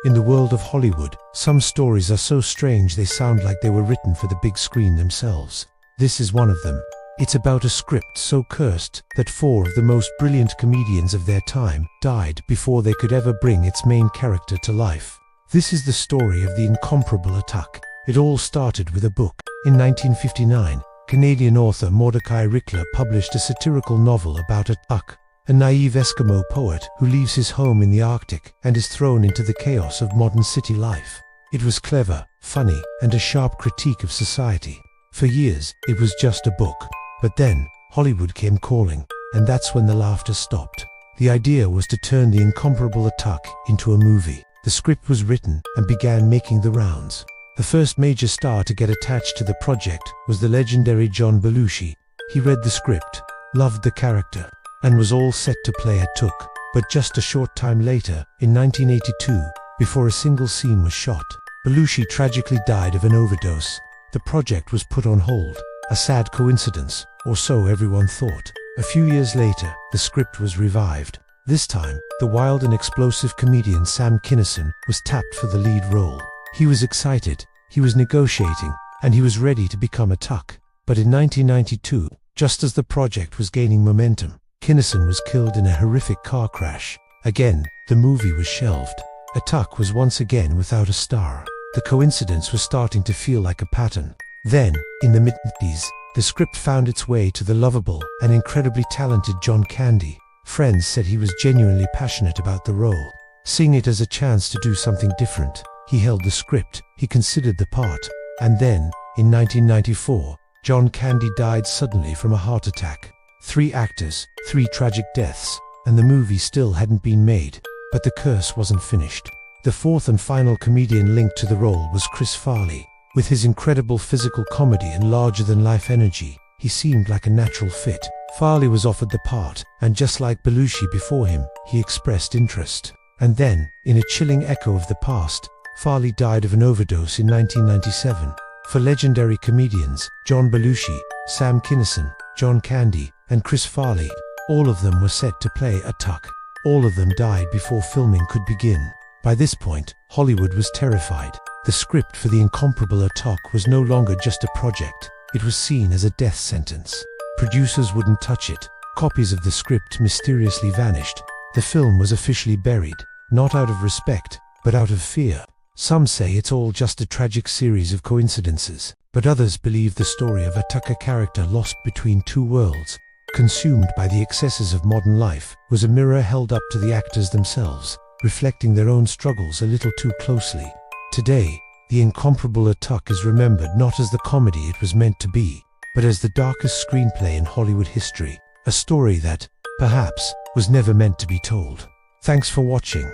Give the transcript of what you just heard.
In the world of Hollywood, some stories are so strange they sound like they were written for the big screen themselves. This is one of them. It's about a script so cursed that 4 of the most brilliant comedians of their time died before they could ever bring its main character to life. This is the story of the incomparable Atuk. It all started with a book. In 1959, Canadian author Mordecai Rickler published a satirical novel about Atuk, a naive Eskimo poet who leaves his home in the Arctic and is thrown into the chaos of modern city life. It was clever, funny, and a sharp critique of society. For years, it was just a book. But then, Hollywood came calling, and that's when the laughter stopped. The idea was to turn the incomparable Atuk into a movie. The script was written and began making the rounds. The first major star to get attached to the project was the legendary John Belushi. He read the script, loved the character, and was all set to play Atuk. But just a short time later, in 1982, before a single scene was shot, Belushi tragically died of an overdose. The project was put on hold. A sad coincidence, or so everyone thought. A few years later, the script was revived. This time, the wild and explosive comedian Sam Kinison was tapped for the lead role. He was excited, he was negotiating, and he was ready to become Atuk. But in 1992, just as the project was gaining momentum, Kinison was killed in a horrific car crash. Again, the movie was shelved. Atuk was once again without a star. The coincidence was starting to feel like a pattern. Then, in the mid-90s, the script found its way to the lovable and incredibly talented John Candy. Friends said he was genuinely passionate about the role, seeing it as a chance to do something different. He held the script, he considered the part, and then, in 1994, John Candy died suddenly from a heart attack. 3 actors, 3 tragic deaths, and the movie still hadn't been made. But the curse wasn't finished. The 4th and final comedian linked to the role was Chris Farley. With his incredible physical comedy and larger-than-life energy, he seemed like a natural fit. Farley was offered the part, and just like Belushi before him, he expressed interest. And then, in a chilling echo of the past, Farley died of an overdose in 1997. For legendary comedians, John Belushi, Sam Kinison, John Candy, and Chris Farley, all of them were set to play Atuk. All of them died before filming could begin. By this point, Hollywood was terrified. The script for the incomparable Atuk was no longer just a project. It was seen as a death sentence. Producers wouldn't touch it. Copies of the script mysteriously vanished. The film was officially buried, not out of respect, but out of fear. Some say it's all just a tragic series of coincidences, but others believe the story of Atuk, a character lost between 2 worlds, consumed by the excesses of modern life, was a mirror held up to the actors themselves, reflecting their own struggles a little too closely. Today, the incomparable Atuk is remembered not as the comedy it was meant to be, but as the darkest screenplay in Hollywood history, a story that, perhaps, was never meant to be told. Thanks for watching.